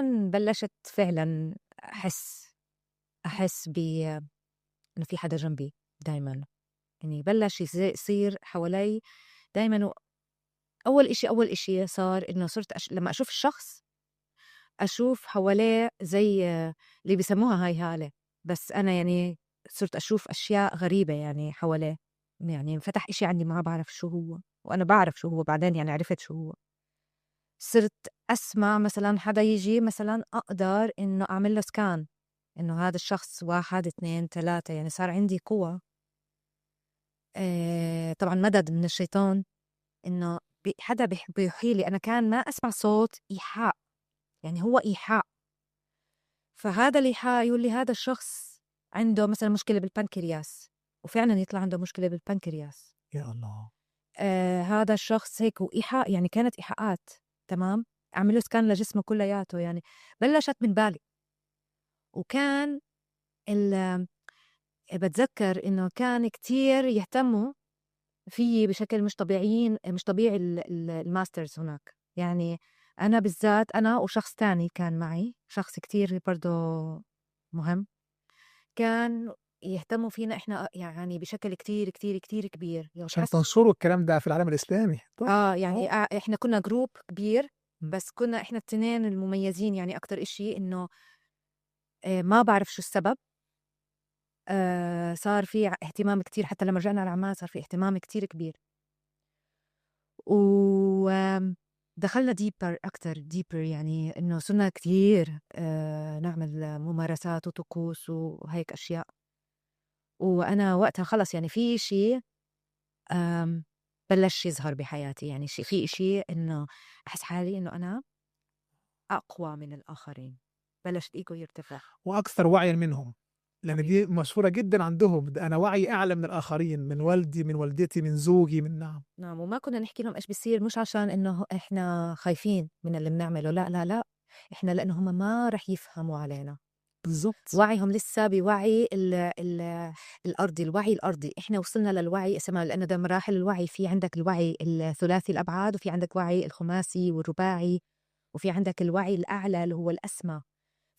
هون بلشت فعلا أحس إنه في حدا جنبي دايما، يعني بلش يصير حوالي دايما. أول إشي صار إنه صرت لما أشوف الشخص أشوف حواليه زي اللي بيسموها هاي هالة، بس أنا يعني صرت أشوف أشياء غريبة يعني حواليه، يعني انفتح إشي عندي ما بعرف شو هو، وأنا بعرف شو هو بعدين، يعني عرفت شو هو. صرت أسمع مثلا حدا يجي مثلا أقدر إنه أعمل له سكان، إنه هذا الشخص 1 2 3، يعني صار عندي قوة. طبعا مدد من الشيطان، إنه حدا بيوحي لي. أنا كان ما أسمع صوت إيحاء، يعني هو إيحاء. فهذا الإيحاء يقول لي هذا الشخص عنده مثلا مشكلة بالبنكرياس، وفعلا يطلع عنده مشكلة بالبنكرياس. يا الله. هذا الشخص هيك، وإيحاء يعني كانت إيحاءات. تمام. أعمله سكان لجسمه كلياته، يعني بلشت من بالي. وكان بتذكر إنه كان كتير يهتموا فيي بشكل مش طبيعيين، مش طبيعي الماسترز هناك. يعني أنا بالذات، أنا وشخص تاني كان معي، شخص كتير برضو مهم، كان يهتموا فينا إحنا يعني بشكل كتير كتير كتير كبير. لو عشان تحس تنشروا الكلام ده في العالم الإسلامي. طب. يعني إحنا كنا جروب كبير، م. بس كنا إحنا التنين المميزين. يعني أكتر إشي إنه ما بعرف شو السبب، صار في اهتمام كتير، حتى لما رجعنا على عمان صار في اهتمام كتير كبير. ودخلنا ديبر أكتر ديبر، يعني إنه صرنا كتير نعمل ممارسات وطقوس وهيك أشياء. وأنا وقتها خلص يعني في شيء بلش يظهر بحياتي، يعني في شيء إنه أحس حالي إنه أنا أقوى من الآخرين، بلش الإيجو يرتفع. وأكثر وعيا منهم، لأن صحيح. دي مشهورة جدا عندهم، ده أنا وعي أعلى من الآخرين، من والدي، من والدتي، من زوجي، من نعم. نعم. وما كنا نحكي لهم إيش بيصير، مش عشان إنه إحنا خايفين من اللي بنعمله، لا لا لا، إحنا لأنه هم ما رح يفهموا علينا. بالظبط. وعيهم لسه بوعي الأرضي، الوعي الأرضي. إحنا وصلنا للوعي اسمه، لأنه ده مراحل الوعي. في عندك الوعي الثلاثي الأبعاد، وفي عندك وعي الخماسي والرباعي، وفي عندك الوعي الأعلى اللي هو الأسمى.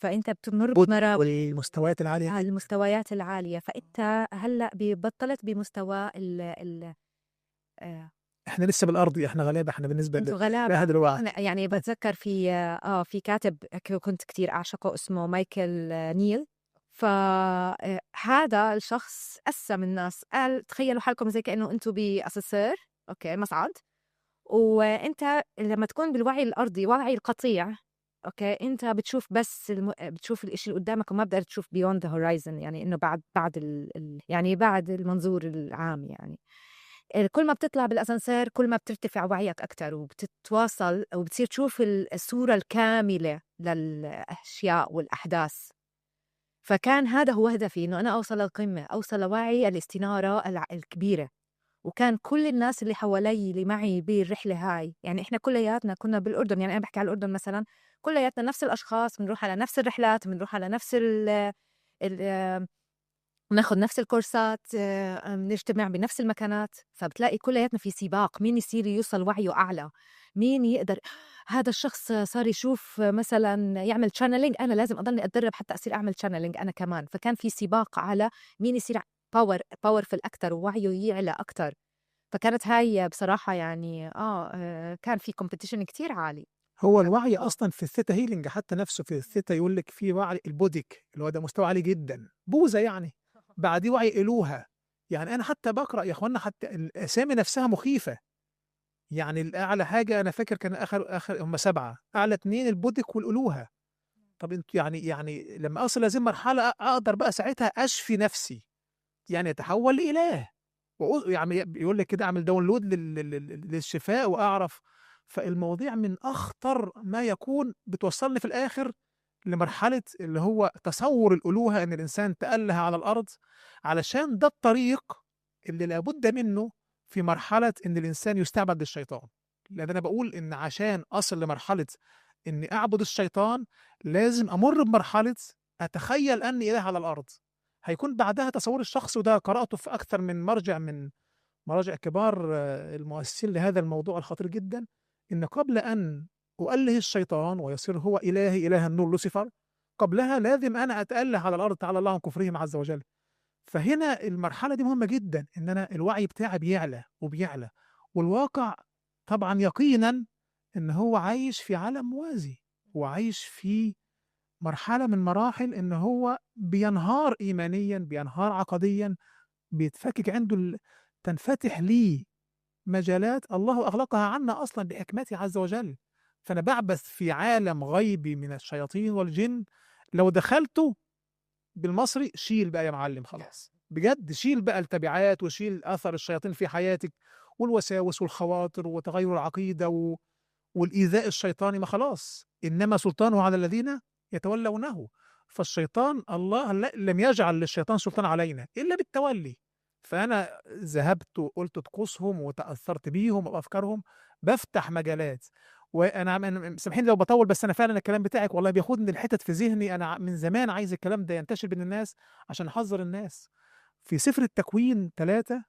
فأنت بتمر والمستويات العالية. المستويات العالية. فأنت هلأ بطلت بمستوى آه، احنا لسه بالأرض، احنا غلابة، احنا بالنسبة انتوا غلابة. لهذا الوعي. أنا يعني بتذكر في كاتب كنت كتير أعشقه اسمه مايكل نيل. فهذا الشخص قسم الناس، قال تخيلوا حالكم زي كأنه انتوا بأسانسير، اوكي، مصعد، وانت لما تكون بالوعي الأرضي، وعي القطيع، اوكي، انت بتشوف بس بتشوف الاشي اللي قدامك، وما بتقدر تشوف beyond the horizon، يعني انه بعد يعني بعد المنظور العام. يعني كل ما بتطلع بالأسانسير كل ما بترتفع وعيك أكتر، وبتتواصل وبتصير تشوف الصورة الكاملة للأشياء والأحداث. فكان هذا هو هدفي، إنه أنا أوصل للقمة، أوصل لوعي الاستنارة الكبيرة. وكان كل الناس اللي حوالي اللي معي بالرحلة هاي، يعني إحنا كلياتنا كنا بالأردن، يعني أنا بحكي على الأردن مثلا، كلياتنا نفس الأشخاص، بنروح على نفس الرحلات، بنروح على نفس ال ناخد نفس الكورسات، نجتمع بنفس المكانات. فبتلاقي كلياتنا في سباق، مين يصير يوصل وعيه أعلى، مين يقدر. هذا الشخص صار يشوف مثلا يعمل تشانلينج، أنا لازم أضلني أتدرب حتى أصير أعمل تشانلينج أنا كمان. فكان في سباق على مين يصير باورفل أكتر، ووعيه يعلى أكتر. فكانت هاي بصراحة يعني كان في كومبيتيشن كتير عالي. هو الوعي أصلا في الثيتا هيلينج حتى نفسه، في الثيتا يقول لك في وعي البوديك اللي هو ده مستوى عالي جدا، بوذا يعني. بعديه وعي إلوهة. يعني أنا حتى بقرأ يا إخوانا، حتى الأسامي نفسها مخيفة. يعني الأعلى حاجة أنا فاكر كان آخر هم 7، أعلى 2 البوديك والألوهة. طب انتوا يعني لما أصل لازم مرحلة أقدر بقى ساعتها أشفي نفسي، يعني أتحول لإله. يعني بيقول لك كده اعمل داونلود للشفاء واعرف. فالمواضيع من اخطر ما يكون، بتوصلني في الاخر لمرحله اللي هو تصور الالوهه، ان الانسان تأله على الارض، علشان ده الطريق اللي لابد منه في مرحله ان الانسان يستعبد للشيطان. لان انا بقول ان عشان اصل لمرحله اني اعبد الشيطان، لازم امر بمرحله اتخيل اني اله على الارض. هيكون بعدها تصور الشخص، وده قرأته في أكثر من مرجع من مراجع كبار المؤسسين لهذا الموضوع الخطير جدا، إن قبل أن وأله الشيطان ويصير هو إلهي إله النور لوسيفر، قبلها لازم أنا أتأله على الأرض تعالى الله عن كفرهم عز وجل. فهنا المرحلة دي مهمة جدًا، إن أنا الوعي بتاعي بيعلى وبيعلى، والواقع طبعًا يقينًا إن هو عايش في عالم موازي، وعايش في مرحلة من مراحل إن هو بينهار إيمانيًا، بينهار عقديًا، بيتفكك عنده تنفتح ليه مجالات الله أغلقها عنا أصلًا بحكمته عز وجل. فأنا باعبث في عالم غيبي من الشياطين والجن، لو دخلته بالمصري شيل بقى يا معلم خلاص، بجد شيل بقى التبعات وشيل أثر الشياطين في حياتك، والوساوس والخواطر وتغير العقيدة والإيذاء الشيطاني، ما خلاص إنما سلطانه على الذين يتولونه. فالشيطان الله لم يجعل للشيطان سلطان علينا إلا بالتولي. فأنا ذهبت وقلت طقوسهم وتأثرت بيهم وأفكارهم، بفتح مجالات. وأنا سامحيني لو بطول، بس أنا فعلا الكلام بتاعك والله بياخدني الحتت في ذهني، أنا من زمان عايز الكلام ده ينتشر بين الناس عشان أحذر الناس. في سفر التكوين 3،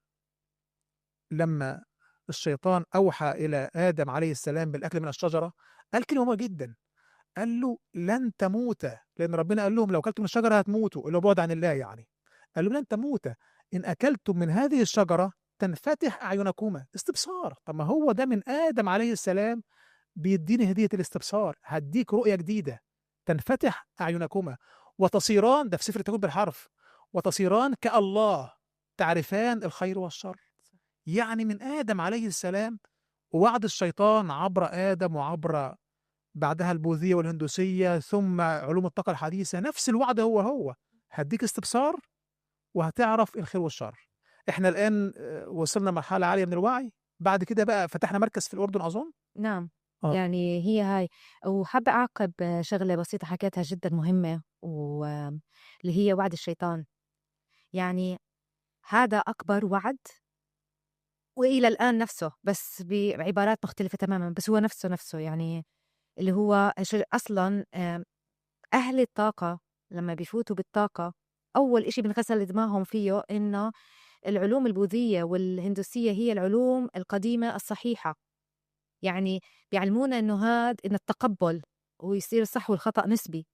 لما الشيطان أوحى إلى آدم عليه السلام بالأكل من الشجرة، قال كلمة مهمة جدا، قال له لن تموت، لأن ربنا قال لهم لو أكلتم من الشجرة هتموتوا، اللي هو بعد عن الله يعني. قال له لن تموت إن أكلتم من هذه الشجرة تنفتح أعينكما. استبصار، طب ما هو ده من آدم عليه السلام بيديني هدية الاستبصار، هديك رؤية جديدة، تنفتح أعينكما وتصيران، ده في سفر التكوين بالحرف، وتصيران كالله تعرفان الخير والشر. يعني من آدم عليه السلام، ووعد الشيطان عبر آدم وعبر بعدها البوذية والهندوسية ثم علوم الطاقة الحديثة، نفس الوعد هو هديك استبصار وهتعرف الخير والشر. احنا الآن وصلنا مرحلة عالية من الوعي، بعد كده بقى فتحنا مركز في الأردن أظن. نعم. اه يعني هي هاي. وحابة أعقب شغلة بسيطة حكيتها جدا مهمة، واللي هي وعد الشيطان. يعني هذا أكبر وعد، وإلى الآن نفسه بس بعبارات مختلفة تماما، بس هو نفسه يعني اللي هو أصلا أهل الطاقة لما بيفوتوا بالطاقة أول إشي بنغسل دماغهم فيه إنه العلوم البوذية والهندوسية هي العلوم القديمة الصحيحة. يعني بيعلمونا إنه إن التقبل ويصير الصح والخطأ نسبي.